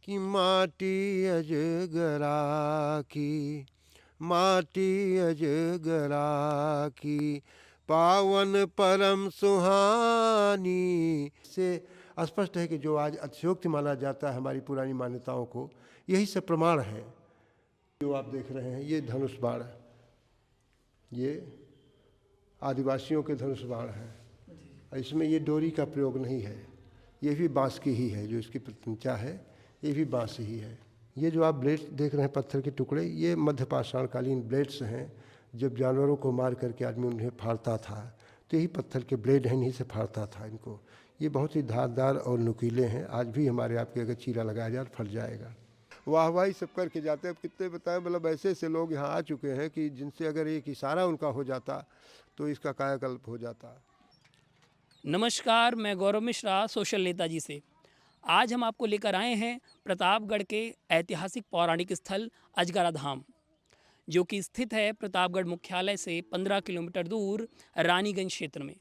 कि माटी अजगरा की, माटी अजगरा की, पावन परम सुहानी। से स्पष्ट है कि जो आज अतिशयोक्ति माना जाता है हमारी पुरानी मान्यताओं को, यही से प्रमाण है। जो आप देख रहे हैं ये धनुष बाण, ये आदिवासियों के धनुष बाण है। इसमें ये डोरी का प्रयोग नहीं है, ये भी बांस की ही है। जो इसकी प्रतिष्ठा है ये भी बांस ही है। ये जो आप ब्लेड्स देख रहे हैं पत्थर के टुकड़े, ये मध्यपाषाणकालीन ब्लेड्स हैं। जब जानवरों को मार करके आदमी उन्हें फाड़ता था तो यही पत्थर के ब्लेड हैं, इन्हीं से फाड़ता था इनको। ये बहुत ही धारदार और नुकीले हैं। आज भी हमारे आपके अगर चीरा लगाया जाए फट जाएगा। वाहवाही सब करके जाते हैं। अब कितने बताएं, मतलब ऐसे ऐसे लोग यहाँ आ चुके हैं कि जिनसे अगर एक इशारा उनका हो जाता तो इसका कायाकल्प हो जाता। नमस्कार, मैं गौरव मिश्रा सोशल नेताजी से। आज हम आपको लेकर आए हैं प्रतापगढ़ के ऐतिहासिक पौराणिक स्थल अजगरा धाम, जो कि स्थित है प्रतापगढ़ मुख्यालय से 15 किलोमीटर दूर रानीगंज क्षेत्र में।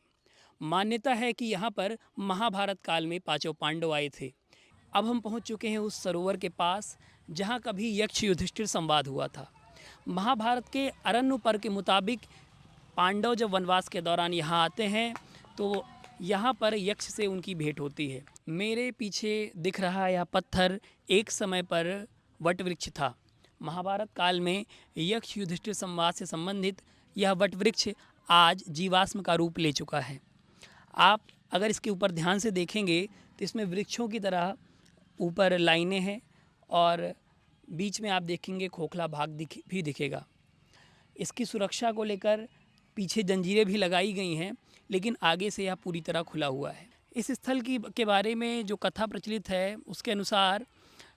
मान्यता है कि यहाँ पर महाभारत काल में पांचों पांडव आए थे। अब हम पहुँच चुके हैं उस सरोवर के पास जहाँ कभी यक्ष युधिष्ठिर संवाद हुआ था। महाभारत के अरण्य पर्व के मुताबिक पांडव जब वनवास के दौरान यहाँ आते हैं तो यहाँ पर यक्ष से उनकी भेंट होती है। मेरे पीछे दिख रहा यह पत्थर एक समय पर वटवृक्ष था। महाभारत काल में यक्ष युधिष्ठिर संवाद से संबंधित यह वटवृक्ष आज जीवाश्म का रूप ले चुका है। आप अगर इसके ऊपर ध्यान से देखेंगे तो इसमें वृक्षों की तरह ऊपर लाइनें हैं और बीच में आप देखेंगे खोखला भाग भी दिखेगा। इसकी सुरक्षा को लेकर पीछे जंजीरें भी लगाई गई हैं, लेकिन आगे से यह पूरी तरह खुला हुआ है। इस स्थल के बारे में जो कथा प्रचलित है उसके अनुसार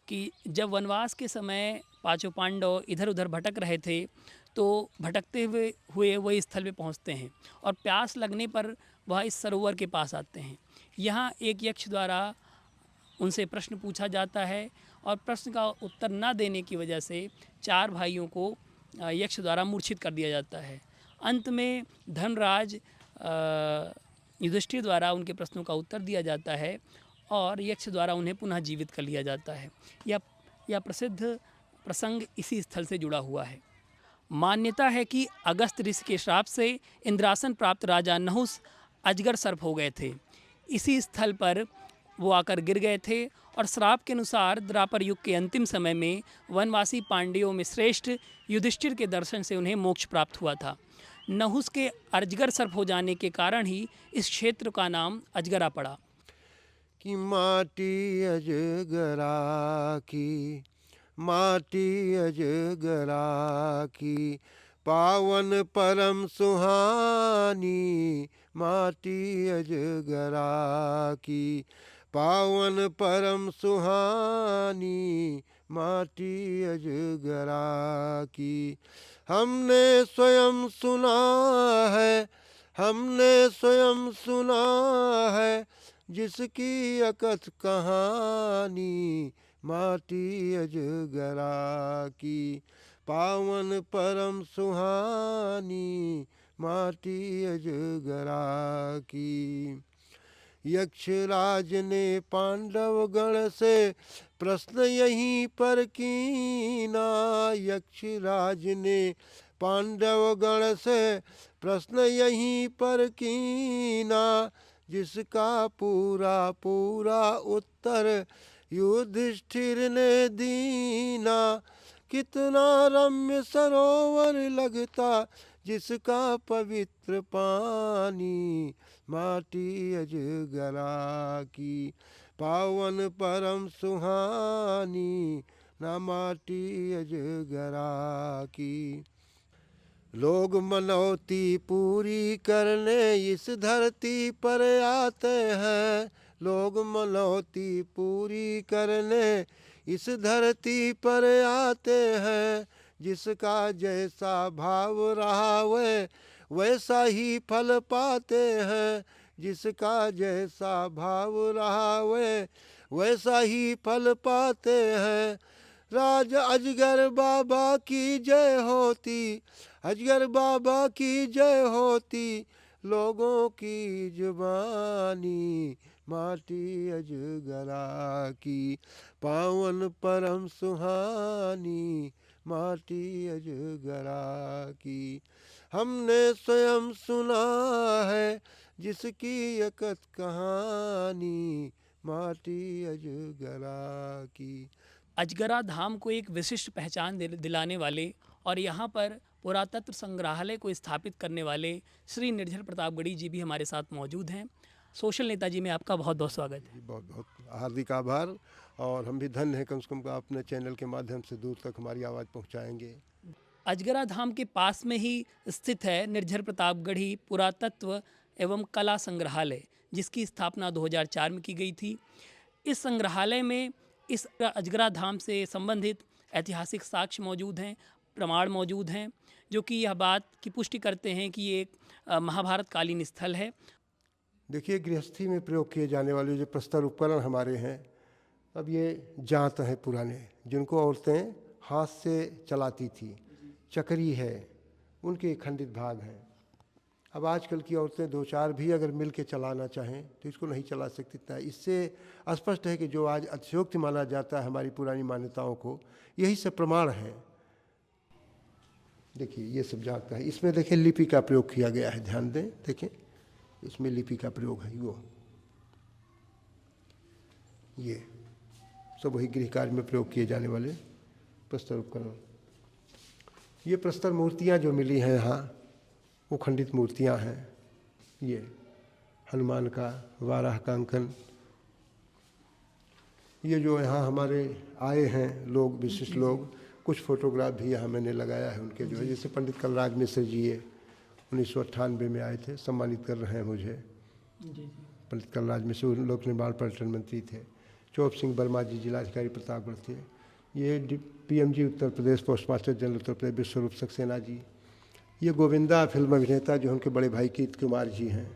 कि जब वनवास के समय पांचों पांडव इधर उधर भटक रहे थे तो भटकते हुए वह स्थल पे पहुंचते हैं और प्यास लगने पर वह इस सरोवर के पास आते हैं। यहाँ एक यक्ष द्वारा उनसे प्रश्न पूछा जाता है और प्रश्न का उत्तर न देने की वजह से चार भाइयों को यक्ष द्वारा मूर्छित कर दिया जाता है। अंत में धनराज युधिष्ठिर द्वारा उनके प्रश्नों का उत्तर दिया जाता है और यक्ष द्वारा उन्हें पुनः जीवित कर लिया जाता है। यह प्रसिद्ध प्रसंग इसी स्थल से जुड़ा हुआ है। मान्यता है कि अगस्त ऋषि के श्राप से इंद्रासन प्राप्त राजा नहुस अजगर सर्प हो गए थे। इसी स्थल पर वो आकर गिर गए थे और श्राप के अनुसार द्वापर युग के अंतिम समय में वनवासी पांड्यों में श्रेष्ठ युधिष्ठिर के दर्शन से उन्हें मोक्ष प्राप्त हुआ था। नहुस के अजगर सर्प हो जाने के कारण ही इस क्षेत्र का नाम अजगरा पड़ा। कि माटी अजगरा की, माटी अजगरा की, पावन परम सुहानी। माटी अजगरा की, पावन परम सुहानी। माटी अजगरा की, हमने स्वयं सुना है, हमने स्वयं सुना है, जिसकी अकथ कहानी। माटी अजगरा की, पावन परम सुहानी। माटी अजगरा की। यक्षराज ने पांडव गण से प्रश्न यहीं पर कीना। यक्षराज ने पांडव गण से प्रश्न यहीं पर कीना, जिसका पूरा पूरा उत्तर युधिष्ठिर ने दीना। कितना रम्य सरोवर लगता जिसका पवित्र पानी। माटी अजगरा की, पावन परम सुहानी। ना माटी अजगरा की। लोग मनौती पूरी करने इस धरती पर आते हैं। लोग मनौती पूरी करने इस धरती पर आते हैं। जिसका जैसा भाव रहा वैसा ही फल पाते हैं। जिसका जैसा भाव रहा वैसा ही फल पाते हैं। राज अजगर बाबा की जय होती, अजगर बाबा की जय होती। लोगों की जुबानी माटी अजगरा की, पावन परम सुहानी माटी अजगरा की। हमने स्वयं सुना है जिसकी अकथ कहानी माटी अजगरा की। अजगरा धाम को एक विशिष्ट पहचान दिलाने वाले और यहाँ पर पुरातत्व संग्रहालय को स्थापित करने वाले श्री निर्झर प्रतापगढ़ी जी भी हमारे साथ मौजूद हैं। सोशल नेताजी में आपका बहुत बहुत स्वागत है। जी बहुत बहुत हार्दिक आभार, और हम भी धन्य हैं कम से कम अपने चैनल के माध्यम से दूर तक हमारी आवाज़ पहुंचाएंगे। अजगरा धाम के पास में ही स्थित है निर्झर प्रतापगढ़ी पुरातत्व एवं कला संग्रहालय, जिसकी स्थापना 2004 में की गई थी। इस संग्रहालय में इस अजगरा धाम से संबंधित ऐतिहासिक साक्ष्य मौजूद हैं, प्रमाण मौजूद हैं, जो कि यह बात की पुष्टि करते हैं कि ये एक महाभारत कालीन स्थल है। देखिए, गृहस्थी में प्रयोग किए जाने वाले जो प्रस्तर उपकरण हमारे हैं, अब ये जांत हैं पुराने, जिनको औरतें हाथ से चलाती थी। चकरी है, उनके खंडित भाग हैं। अब आजकल की औरतें दो चार भी अगर मिल के चलाना चाहें तो इसको नहीं चला सकती। इतना इससे स्पष्ट है कि जो आज अतिशयोक्ति माना जाता है हमारी पुरानी मान्यताओं को, यही सब प्रमाण है। देखिए, ये सब जाता है। इसमें देखिए लिपि का प्रयोग किया गया है, ध्यान दें, देखें इसमें लिपि का प्रयोग है। वो ये सब वही गृह कार्य में प्रयोग किए जाने वाले प्रस्तर उपकरण। ये प्रस्तर मूर्तियाँ जो मिली हैं यहाँ, वो खंडित मूर्तियाँ हैं। ये हनुमान का, वाराह का अंकन। ये जो यहाँ हमारे आए हैं लोग, विशिष्ट लोग, कुछ फोटोग्राफ भी यहाँ मैंने लगाया है उनके, जो है जैसे पंडित कलराज मिश्र जी, ये 1998 में आए थे, सम्मानित कर रहे हैं मुझे। पंडित कलराज मिश्र लोक निर्माण पर्यटन मंत्री थे। चौप सिंह वर्मा जी जिलाधिकारी प्रतापगढ़ थे। ये PMG Uttar Pradesh, post master general Uttar Pradesh विश्वरूप सक्सेना जी। ये गोविंदा फिल्म अभिनेता जो उनके बड़े भाई कीर्त कुमार जी हैं,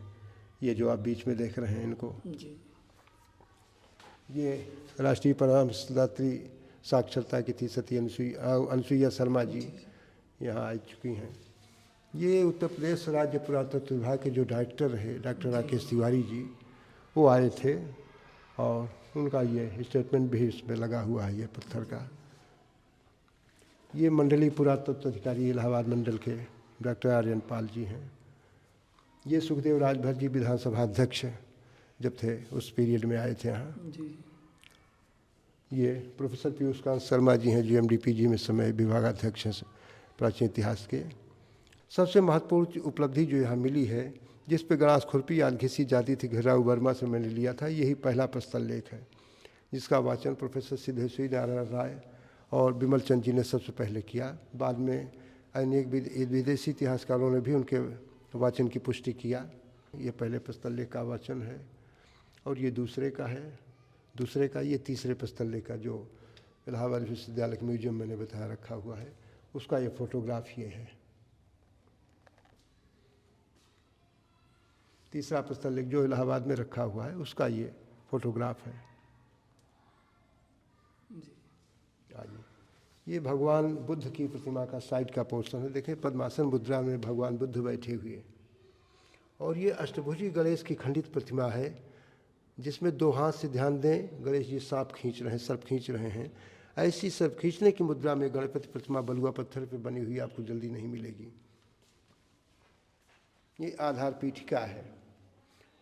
ये जो आप बीच में देख रहे हैं इनको। ये राष्ट्रीय परामर्शदात्री साक्षरता की थी सती अनुसुईया शर्मा जी, यहाँ आ चुकी हैं। ये उत्तर प्रदेश राज्य पुरातत्व विभाग के जो डायरेक्टर रहे, डॉक्टर राकेश तिवारी जी, वो आए थे, और उनका ये स्टेटमेंट भी इसमें लगा हुआ है, ये पत्थर का। ये मंडलीय पुरातत्व अधिकारी इलाहाबाद मंडल के डॉक्टर आर्यन पाल जी हैं। ये सुखदेव राजभर जी विधानसभा अध्यक्ष जब थे उस पीरियड में आए थे यहाँ। ये प्रोफेसर पीयूष कांत शर्मा जी हैं, GMDPG में समय विभागाध्यक्ष हैं प्राचीन इतिहास के। सबसे महत्वपूर्ण उपलब्धि जो यहाँ मिली है, जिस पे गणास खुरपी याद घिसी जाती थी, घिराऊ वर्मा से मैंने लिया था, यही पहला प्रस्तर लेख है, जिसका वाचन प्रोफेसर सिद्धेश्वरी नारायण राय और विमल चंद जी ने सबसे पहले किया। बाद में अनेक विदेशी इतिहासकारों ने भी उनके वाचन की पुष्टि किया। ये पहले प्रस्तर लेख का वाचन है, और ये दूसरे का है, दूसरे का ये तीसरे प्रस्तर लेख का जो इलाहाबाद विश्वविद्यालय के म्यूजियम मैंने बताया रखा हुआ है, उसका ये फोटोग्राफ ये है। तीसरा प्रस्तर लेख जो इलाहाबाद में रखा हुआ है, उसका ये फोटोग्राफ है। आइए, ये भगवान बुद्ध की प्रतिमा का साइड का पोर्शन है। देखें, पद्मासन मुद्रा में भगवान बुद्ध बैठे हुए, और ये अष्टभुजी गणेश की खंडित प्रतिमा है, जिसमें दो हाथ से, ध्यान दें, गणेश जी सांप खींच रहे हैं, सर्प खींच रहे हैं। ऐसी सर्प खींचने की मुद्रा में गणपति प्रतिमा बलुआ पत्थर पे बनी हुई आपको जल्दी नहीं मिलेगी। ये आधार पीठिका है।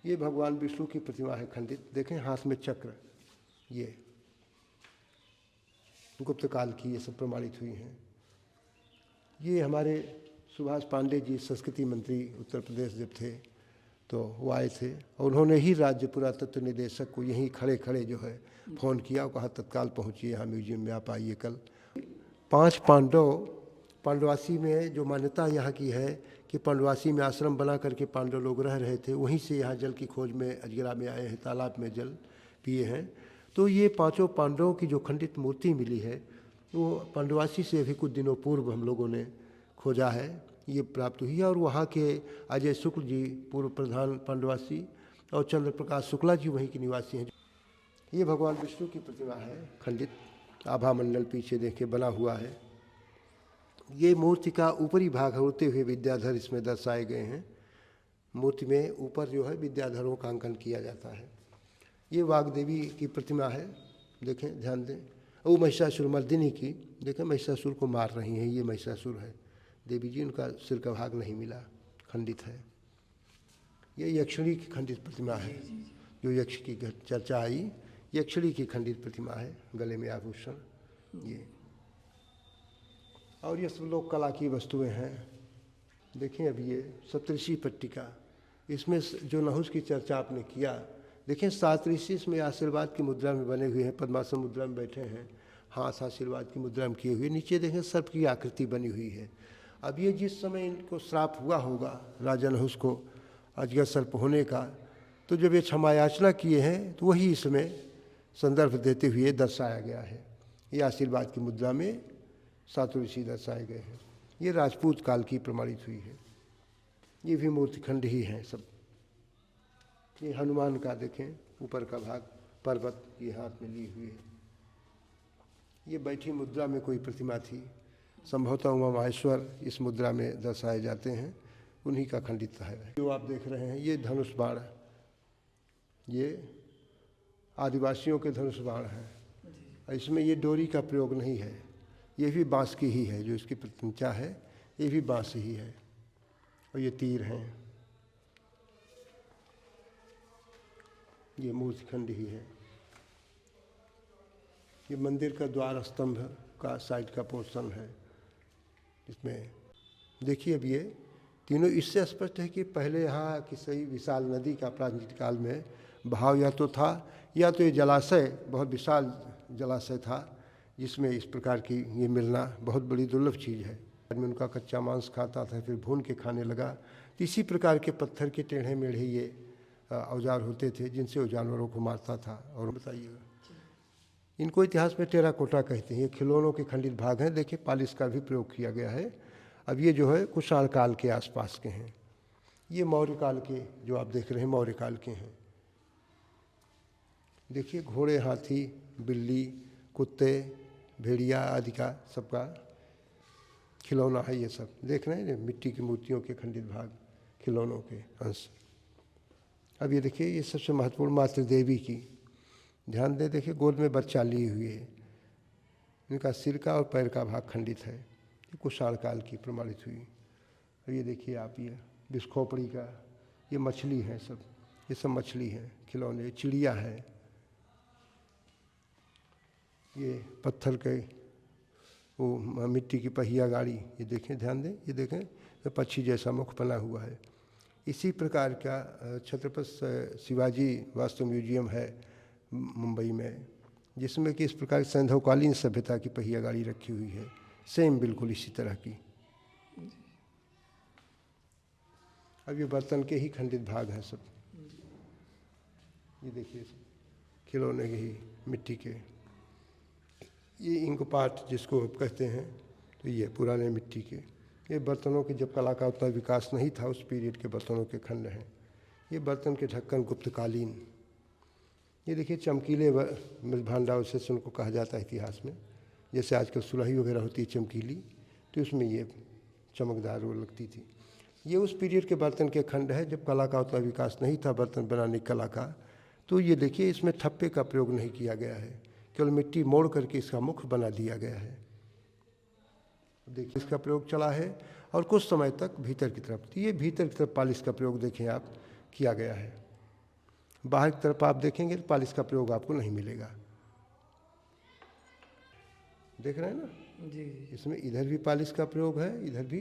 ये भगवान विष्णु की प्रतिमा है खंडित। देखें, हाथ में चक्र, ये गुप्त काल की ये सब प्रमाणित हुई हैं। ये हमारे सुभाष पांडे जी संस्कृति मंत्री उत्तर प्रदेश जब थे तो वो आए थे, और उन्होंने ही राज्य पुरातत्व निदेशक को यहीं खड़े खड़े जो है फ़ोन किया और कहा तत्काल पहुँचिए यहाँ म्यूजियम में, आप आइए कल। 5 पांडव, पांडवासी में जो मान्यता यहाँ की है कि पांडवासी में आश्रम बना करके पांडव लोग रह रहे थे, वहीं से यहाँ जल की खोज में अजगरा में आए हैं, तालाब में जल पिए हैं। तो ये 5 पांडवों की जो खंडित मूर्ति मिली है, वो पांडवासी से अभी कुछ दिनों पूर्व हम लोगों ने खोजा है, ये प्राप्त हुई है। और वहाँ के अजय शुक्ल जी, पूर्व प्रधान पांडवासी, और चंद्र प्रकाश शुक्ला जी वहीं के निवासी हैं। ये भगवान विष्णु की प्रतिमा है खंडित, आभा मंडल पीछे देखे बना हुआ है। ये मूर्ति का ऊपरी भाग होते हुए विद्याधर इसमें दर्शाए गए हैं। मूर्ति में ऊपर जो है विद्याधरों का अंकन किया जाता है। ये वाग्देवी की प्रतिमा है, देखें ध्यान दें। वो महिषासुर मर्दिनी की, देखें महिषासुर को मार रही हैं, ये महिषासुर है देवी जी, उनका सिर का भाग नहीं मिला, खंडित है। ये यक्षिणी की खंडित प्रतिमा है, जो यक्ष की चर्चा आई, यक्षिणी की खंडित प्रतिमा है, गले में आभूषण ये। और ये सब लोग कला की वस्तुएं हैं। देखें अब ये सप्तऋषि पट्टिका, इसमें जो नहुस की चर्चा आपने किया, देखें 7 ऋषि इसमें आशीर्वाद की मुद्रा में बने हुए हैं, पद्मासन मुद्रा में बैठे हैं, हाथ आशीर्वाद की मुद्रा में किए हुए, नीचे देखें सर्प की आकृति बनी हुई है। अब ये जिस समय इनको श्राप हुआ होगा राजा नहुस को अजगर सर्प होने का, तो जब ये क्षमा याचना किए हैं तो वही इसमें संदर्भ देते हुए दर्शाया गया है। ये आशीर्वाद की मुद्रा में 7 ऋषि दर्शाए गए हैं। ये राजपूत काल की प्रमाणित हुई है। ये भी मूर्तिखंड ही हैं सब। ये हनुमान का देखें ऊपर का भाग, पर्वत ये हाथ में ली हुई है। ये बैठी मुद्रा में कोई प्रतिमा थी, संभवतः उमा महेश्वर इस मुद्रा में दर्शाए जाते हैं, उन्हीं का खंडित है। जो आप देख रहे हैं ये धनुष बाण, ये आदिवासियों के धनुष बाण हैं। इसमें ये डोरी का प्रयोग नहीं है, ये भी बांस की ही है, जो इसकी प्रतिमा है ये भी बांस ही है। और ये तीर हैं, ये मूर्तिखंड ही है। ये मंदिर का द्वार स्तंभ का साइड का पोर्शन है। इसमें देखिए अब ये तीनों, इससे स्पष्ट है कि पहले यहाँ किसी विशाल नदी का प्राचीन काल में बहाव या तो था, या तो ये जलाशय बहुत विशाल जलाशय था, जिसमें इस प्रकार की ये मिलना बहुत बड़ी दुर्लभ चीज़ है। आदमी उनका कच्चा मांस खाता था, फिर भून के खाने लगा। तो इसी प्रकार के पत्थर के टेढ़े मेढ़े ये औजार होते थे, जिनसे वो जानवरों को मारता था। और बताइएगा, इनको इतिहास में टेराकोटा कहते हैं। ये खिलौनों के खंडित भाग हैं। देखिए पालिश का भी प्रयोग किया गया है। अब ये जो है कुषाण काल के आसपास के हैं। ये मौर्य काल के जो आप देख रहे हैं मौर्य काल के हैं। देखिए घोड़े, हाथी, बिल्ली, कुत्ते, भेड़िया आदि का सबका खिलौना है। ये सब देख रहे हैं, मिट्टी की मूर्तियों के खंडित भाग, खिलौनों के अंश। अब ये देखिए ये सबसे महत्वपूर्ण मातृ देवी की, ध्यान दे, देखिए गोद में बच्चा लिए हुए है। इनका सिर का और पैर का भाग खंडित है। ये कुषाण काल की प्रमाणित हुई। और ये देखिए आप, ये बिस्खोपड़ी का, ये मछली है सब, ये सब मछली है, खिलौने, चिड़िया है। ये पत्थर के वो मिट्टी की पहिया गाड़ी, ये देखें ध्यान दें, ये देखें तो पक्षी जैसा मुख बना हुआ है। इसी प्रकार का छत्रपति शिवाजी वास्तु म्यूजियम है मुंबई में, जिसमें कि इस प्रकार सैंधवकालीन सभ्यता की पहिया गाड़ी रखी हुई है, सेम बिल्कुल इसी तरह की। अब ये बर्तन के ही खंडित भाग हैं सब। ये देखिए खिलौने के ही मिट्टी के, ये इंकपाट जिसको आप कहते हैं, तो ये पुराने मिट्टी के। ये बर्तनों की जब कला का उतना विकास नहीं था, उस पीरियड के बर्तनों के खंड हैं। ये बर्तन के ढक्कन गुप्तकालीन। ये देखिए चमकीले भांडावशेष उनको कहा जाता है इतिहास में। जैसे आजकल सुराही वगैरह होती है चमकीली, तो उसमें ये चमकदार वो लगती थी। ये उस पीरियड के बर्तन के खंड है जब कला का उतना विकास नहीं था, बर्तन बनाने की कला का। तो ये देखिए इसमें ठप्पे का प्रयोग नहीं किया गया है, केवल मिट्टी मोड़ करके इसका मुख बना दिया गया है। देखिए इसका प्रयोग चला है और कुछ समय तक भीतर की तरफ, ये भीतर की तरफ पालिश का प्रयोग देखें आप किया गया है। बाहर की तरफ आप देखेंगे तो पालिश का प्रयोग आपको नहीं मिलेगा। देख रहे हैं ना जी। इसमें इधर भी पालिश का प्रयोग है, इधर भी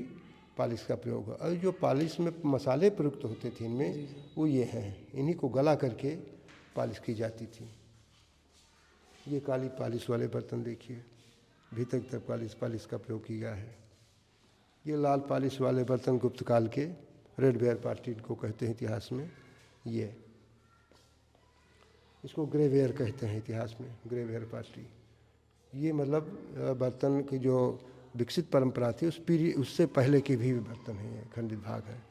पालिश का प्रयोग है। और जो पालिश में मसाले प्रयुक्त होते थे इनमें, वो ये हैं, इन्हीं को गला करके पालिश की जाती थी। ये काली पालिश वाले बर्तन देखिए, भीतर की तरफ पालिश का प्रयोग किया है। ये लाल पालिश वाले बर्तन गुप्त काल के, रेड वेयर पार्टी को कहते हैं इतिहास में। ये इसको ग्रे वेयर कहते हैं इतिहास में, ग्रे वेयर पार्टी। ये मतलब बर्तन की जो विकसित परंपरा थी उस पीरियड, उससे पहले के भी बर्तन हैं, ये खंडित भाग है।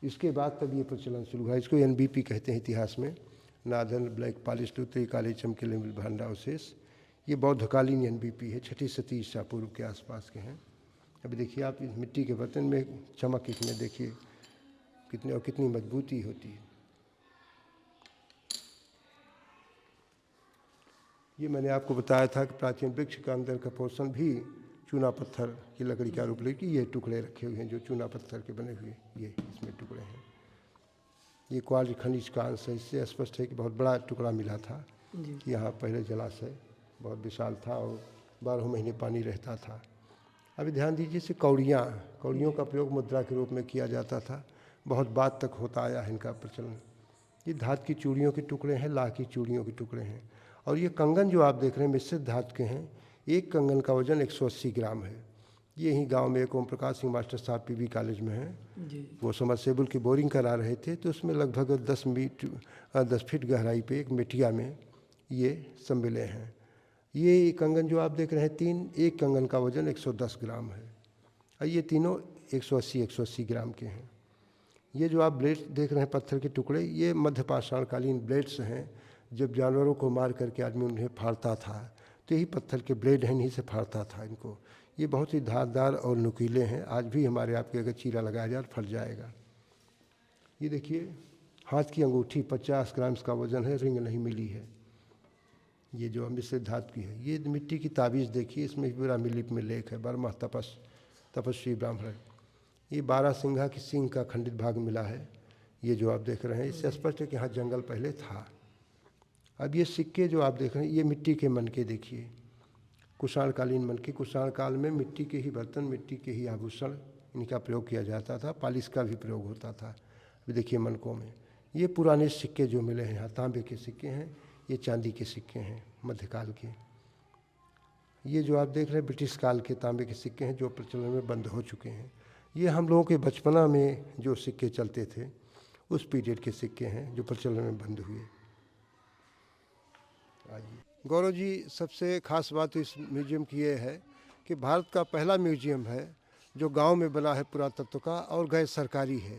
इसके बाद तब ये प्रचलन शुरू हुआ। इसको NBP कहते हैं इतिहास में, नादन ब्लैक पॉलिश उत्तरी काले चमकीले भांडावशेष। ये बौद्धकालीन NBP है, 6ठी शती ईसा पूर्व के आसपास के हैं। अभी देखिए आप इस मिट्टी के बर्तन में चमक, इसमें देखिए कितने और कितनी मजबूती होती है। ये मैंने आपको बताया था कि प्राचीन वृक्ष का अंदर का पोर्शन भी चूना पत्थर की लकड़ी का रूप लेके ये टुकड़े रखे हुए हैं जो चूना पत्थर के बने हुए ये इसमें टुकड़े हैं। ये क्वार्ज खनिज का अंश है। इससे स्पष्ट है कि बहुत बड़ा टुकड़ा मिला था। यहाँ पहले जलाशय बहुत विशाल था और 12 महीने पानी रहता था। अभी ध्यान दीजिए, इसे कौड़ियों का प्रयोग मुद्रा के रूप में किया जाता था। बहुत बाद तक होता आया है इनका प्रचलन। ये धातु की चूड़ियों के टुकड़े हैं, लाह की चूड़ियों के टुकड़े हैं। और ये कंगन जो आप देख रहे हैं मिश्रित धातु के हैं। एक कंगन का वजन 180 ग्राम है। ये ही गांव में एक ओम प्रकाश सिंह मास्टर साहब पीबी कॉलेज में हैं। वो समरसेबल की बोरिंग करा रहे थे तो उसमें लगभग 10 फीट गहराई पे एक मिट्टिया में ये सम्मिले हैं। ये कंगन जो आप देख रहे हैं एक कंगन का वजन 110 ग्राम है और ये तीनों 180 ग्राम के हैं। ये जो आप ब्लेड देख रहे हैं पत्थर के टुकड़े, ये मध्यपाषाणकालीन ब्लेड्स हैं। जब जानवरों को मार करके आदमी उन्हें फाड़ता था तो यही पत्थर के ब्लेड हैं, इन्हीं से फाड़ता था इनको। ये बहुत ही धारदार और नुकीले हैं। आज भी हमारे आपके अगर चीरा लगाया जाए फट जाएगा। ये देखिए हाथ की अंगूठी 50 ग्राम का वजन है, रिंग नहीं मिली है। ये जो मिश्रित धातु की है। ये मिट्टी की ताबीज़ देखिए, इसमें विरामी लिपि में लेख है, बर्मा तपस्वी ब्राह्मण। ये 12 सिंघा की सिंह का खंडित भाग मिला है। ये जो आप देख रहे हैं इससे स्पष्ट है कि यहाँ जंगल पहले था। अब ये सिक्के जो आप देख रहे हैं ये मिट्टी के मनके देखिए, कुषाणकालीन मनके। कुषाण काल में मिट्टी के ही बर्तन, मिट्टी के ही आभूषण इनका प्रयोग किया जाता था। पालिश का भी प्रयोग होता था। अभी देखिए मनकों में ये पुराने सिक्के जो मिले हैं, यहाँ तांबे के सिक्के हैं, ये चांदी के सिक्के हैं मध्यकाल के। ये जो आप देख रहे हैं ब्रिटिश काल के तांबे के सिक्के हैं जो प्रचलन में बंद हो चुके हैं। ये हम लोगों के बचपना में जो सिक्के चलते थे उस पीरियड के सिक्के हैं जो प्रचलन में बंद हुए। गौरव जी, सबसे खास बात तो इस म्यूजियम की ये है कि भारत का पहला म्यूजियम है जो गांव में बना है पुरातत्व का और गैर सरकारी है,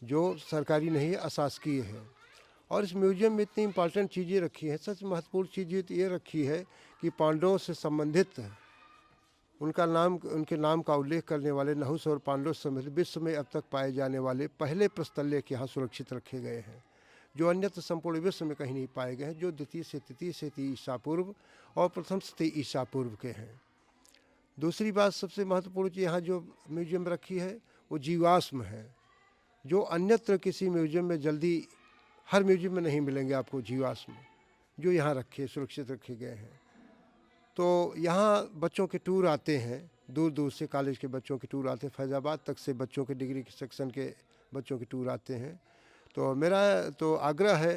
जो सरकारी नहीं अशासकीय है। और इस म्यूजियम में इतनी इम्पॉर्टेंट चीज़ें रखी हैं, सच महत्वपूर्ण चीज़ें तो ये रखी है कि पांडवों से संबंधित उनके नाम का उल्लेख करने वाले नहुस और पांडव समेत विश्व में अब तक पाए जाने वाले पहले प्रस्तल्य के यहाँ सुरक्षित रखे गए हैं, जो अन्यत्र संपूर्ण विश्व में कहीं नहीं पाए गए हैं, जो द्वितीय से तृतीय से ईसा पूर्व और प्रथम से ईसा पूर्व के हैं। दूसरी बात सबसे महत्वपूर्ण चीज़ यहाँ जो म्यूजियम रखी है वो जीवाश्म है, जो अन्यत्र किसी म्यूजियम में जल्दी हर म्यूजियम में नहीं मिलेंगे आपको जीवाश्म, जो यहाँ सुरक्षित रखे गए हैं। तो यहाँ बच्चों के टूर आते हैं, दूर दूर से कॉलेज के बच्चों के टूर आते हैं, फैज़ाबाद तक से बच्चों के डिग्री के सेक्शन के बच्चों के टूर आते हैं। तो मेरा तो आग्रह है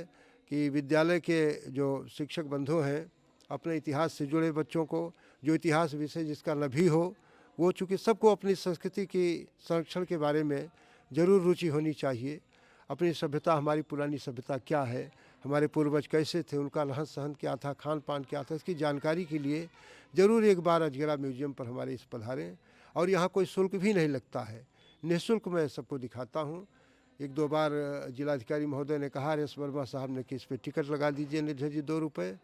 कि विद्यालय के जो शिक्षक बंधु हैं अपने इतिहास से जुड़े बच्चों को, जो इतिहास विषय जिसका न भी हो, वो चूँकि सबको अपनी संस्कृति की संरक्षण के बारे में ज़रूर रुचि होनी चाहिए। अपनी सभ्यता, हमारी पुरानी सभ्यता क्या है, हमारे पूर्वज कैसे थे, उनका रहन सहन क्या था, खान पान क्या था, इसकी जानकारी के लिए ज़रूर एक बार अजगरा म्यूजियम पर हमारे इस पधारें। और यहाँ कोई शुल्क भी नहीं लगता है, निःशुल्क मैं सबको दिखाता हूँ। 1-2 बार जिलाधिकारी महोदय ने कहा, रेस वर्मा साहब ने, कि इस पर टिकट लगा दीजिए निर्धय जी 2 रुपये।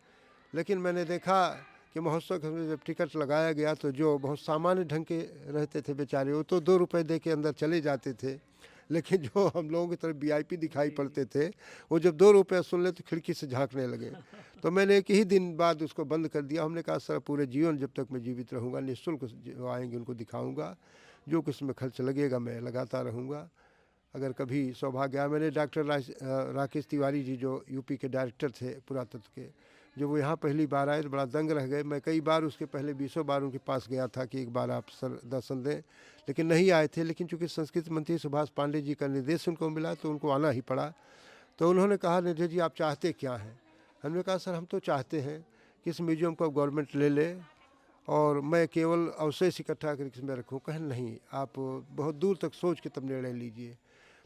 लेकिन मैंने देखा कि महोत्सव में जब टिकट लगाया गया तो जो बहुत सामान्य ढंग के रहते थे बेचारे, वो तो 2 रुपये दे के अंदर चले जाते थे। लेकिन जो हम लोगों की तरफ VIP दिखाई पड़ते थे, वो जब 2 रुपये सुन ले तो खिड़की से झांकने लगे। तो मैंने एक ही दिन बाद उसको बंद कर दिया। हमने कहा सर पूरे जीवन जब तक मैं जीवित रहूँगा निःशुल्क जो आएंगे उनको दिखाऊँगा, जो किस में खर्च लगेगा मैं लगाता रहूँगा। अगर कभी सौभाग्य आया, मैंने डॉक्टर राकेश तिवारी जी जो UP के डायरेक्टर थे पुरातत्व के, जब वो यहाँ पहली बार आए तो बड़ा दंग रह गए। मैं कई बार उसके पहले 20 बार उनके पास गया था कि एक बार आप सर दर्शन दें, लेकिन नहीं आए थे। लेकिन चूँकि संस्कृति मंत्री सुभाष पांडे जी का निर्देश उनको मिला तो उनको आना ही पड़ा। तो उन्होंने कहा, निर्धय जी आप चाहते क्या हैं? हमने कहा सर हम तो चाहते हैं कि इस म्यूजियम को गवर्नमेंट ले ले और मैं केवल अवशेष इकट्ठा करके इसमें रखूँ। कहें नहीं, आप बहुत दूर तक सोच के तब निर्णय लीजिए।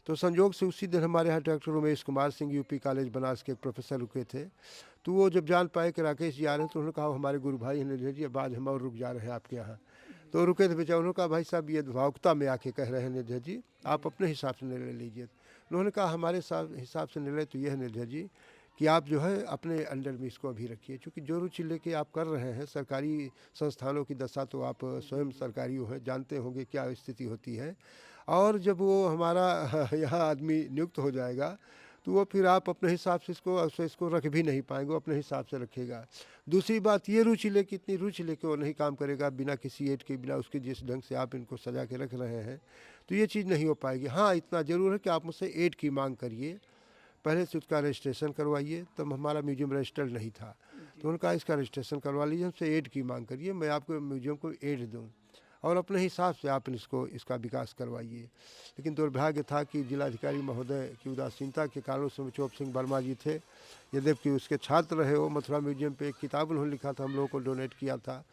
तो संयोग से उसी दिन हमारे यहाँ doctor Umesh Kumar Singh UP college Banaras के प्रोफेसर रुके थे। तो वो जब जान पाए कि राकेश जी आ रहे हैं तो उन्होंने कहा हमारे गुरु भाई निर्धय जी अब आज हम और रुक जा रहे हैं आपके यहाँ। तो रुके थे बेचारे। उन्होंने कहा भाई साहब ये भावुकता में आके कह रहे हैं निर्धय जी, आप अपने हिसाब से निर्णय लीजिए। उन्होंने कहा हमारे हिसाब से निर्णय तो ये है निर्धय जी कि आप जो है अपने अंडर में इसको अभी रखिए, क्योंकि जो रुचि लेके आप कर रहे हैं, सरकारी संस्थानों की दशा तो आप स्वयं सरकारी हो, जानते होंगे क्या स्थिति होती है। और जब वो हमारा यहाँ आदमी नियुक्त हो जाएगा तो वो फिर आप अपने हिसाब से इसको रख भी नहीं पाएंगे, वो अपने हिसाब से रखेगा। दूसरी बात ये रुचि लेके, इतनी रुचि लेके वो नहीं काम करेगा बिना किसी एड के, बिना उसके जिस ढंग से आप इनको सजा के रख रहे हैं, तो ये चीज़ नहीं हो पाएगी। हाँ, इतना ज़रूर है कि आप मुझसे एड की मांग करिए, पहले से उसका रजिस्ट्रेशन करवाइए। तब हमारा म्यूजियम रजिस्टर्ड नहीं था, तो उनका इसका रजिस्ट्रेशन करवा लीजिए, हमसे एड की मांग करिए, मैं आपको म्यूजियम को एड दूँ और अपने हिसाब से आप इसका विकास करवाइए। लेकिन दुर्भाग्य था कि जिलाधिकारी महोदय की उदासीनता के कारण उसमें चोप सिंह वर्मा जी थे, यद्यपि उसके छात्र रहे वो। मथुरा म्यूजियम पे एक किताब उन्होंने लिखा था, हम लोगों को डोनेट किया था,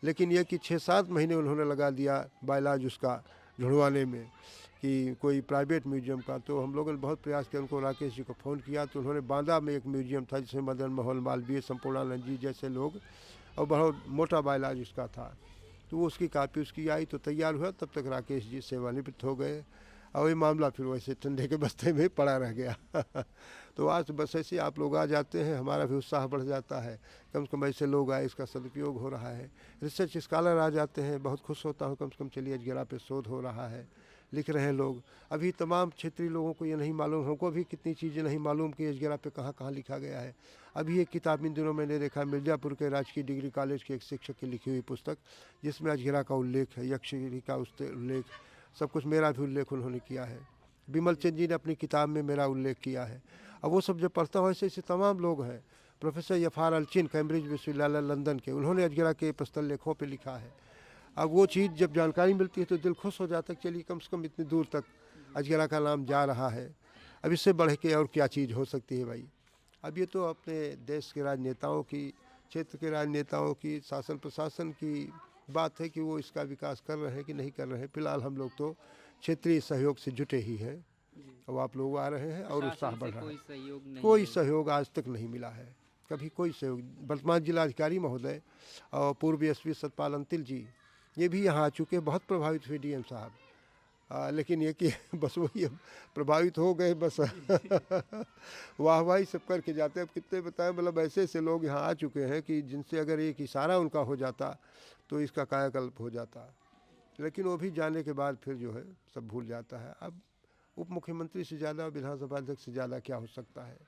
लेकिन ये कि 6-7 महीने उन्होंने लगा दिया बायलाज उसका ढूंढवाने में कि कोई प्राइवेट म्यूजियम का। तो हम लोगों ने बहुत प्रयास किया, उनको राकेश जी को फ़ोन किया, तो उन्होंने बांदा में एक म्यूजियम था जिसमें मदन मोहन मालवीय, संपूर्णानंद जी जैसे लोग, और बहुत मोटा बायलाज उसका था। तो वो उसकी कापी उसकी आई तो तैयार हुआ, तब तक राकेश जी सेवानिवृत्त हो गए और ये मामला फिर वैसे ठंडे के बस्ते में पड़ा रह गया। तो आज बस ऐसे आप लोग आ जाते हैं, हमारा भी उत्साह बढ़ जाता है, कम से कम ऐसे लोग आए, इसका सदुपयोग हो रहा है। रिसर्च स्कॉलर आ जाते हैं, बहुत खुश होता हूँ, कम से कम चलिए अजगरा पे शोध हो रहा है, लिख रहे हैं लोग। अभी तमाम क्षेत्रीय लोगों को ये नहीं मालूम, हमको भी कितनी चीज़ें नहीं मालूम कि अजगरा पे कहाँ कहाँ लिखा गया है। अभी एक किताब इन दिनों मैंने देखा, मिर्ज़ापुर के राजकीय डिग्री कॉलेज के एक शिक्षक की लिखी हुई पुस्तक, जिसमें अजगरा का उल्लेख है, यक्षगिरी का उल्लेख, सब कुछ मेरा भी उल्लेख उन्होंने किया है। विमल चंद जी ने अपनी किताब में मेरा उल्लेख किया है। अब वो सब जब पढ़ता हूँ, ऐसे ऐसे तमाम लोग हैं। प्रोफेसर यफार अलचिन कैम्ब्रिज विश्वविद्यालय लंदन के, उन्होंने अजगरा के प्रस्तल लेखों पे लिखा है। अब वो चीज़ जब जानकारी मिलती है तो दिल खुश हो जाता है, चलिए कम से कम इतनी दूर तक अजगरा का नाम जा रहा है। अब इससे बढ़ के और क्या चीज़ हो सकती है भाई। अब ये तो अपने देश के राजनेताओं की, क्षेत्र के राजनेताओं की, शासन प्रशासन की बात है कि वो इसका विकास कर रहे हैं कि नहीं कर रहे हैं। फिलहाल हम लोग तो क्षेत्रीय सहयोग से जुटे ही हैं। अब आप लोग आ रहे हैं और उत्साह बढ़ रहा है। कोई सहयोग आज तक नहीं मिला है, कभी कोई सहयोग। वर्तमान जिलाधिकारी महोदय और पूर्व एसपी सतपाल अंतिल जी, ये भी यहाँ आ चुके, बहुत प्रभावित हुए डीएम साहब। लेकिन ये कि बस वही प्रभावित हो गए बस। वाहवाही सब करके जाते हैं। अब कितने बताएं, मतलब ऐसे ऐसे लोग यहाँ आ चुके हैं कि जिनसे अगर एक इशारा उनका हो जाता तो इसका कायाकल्प हो जाता। लेकिन वो भी जाने के बाद फिर जो है सब भूल जाता है। अब उप मुख्यमंत्री से ज़्यादा, विधानसभा अध्यक्ष से ज़्यादा क्या हो सकता है।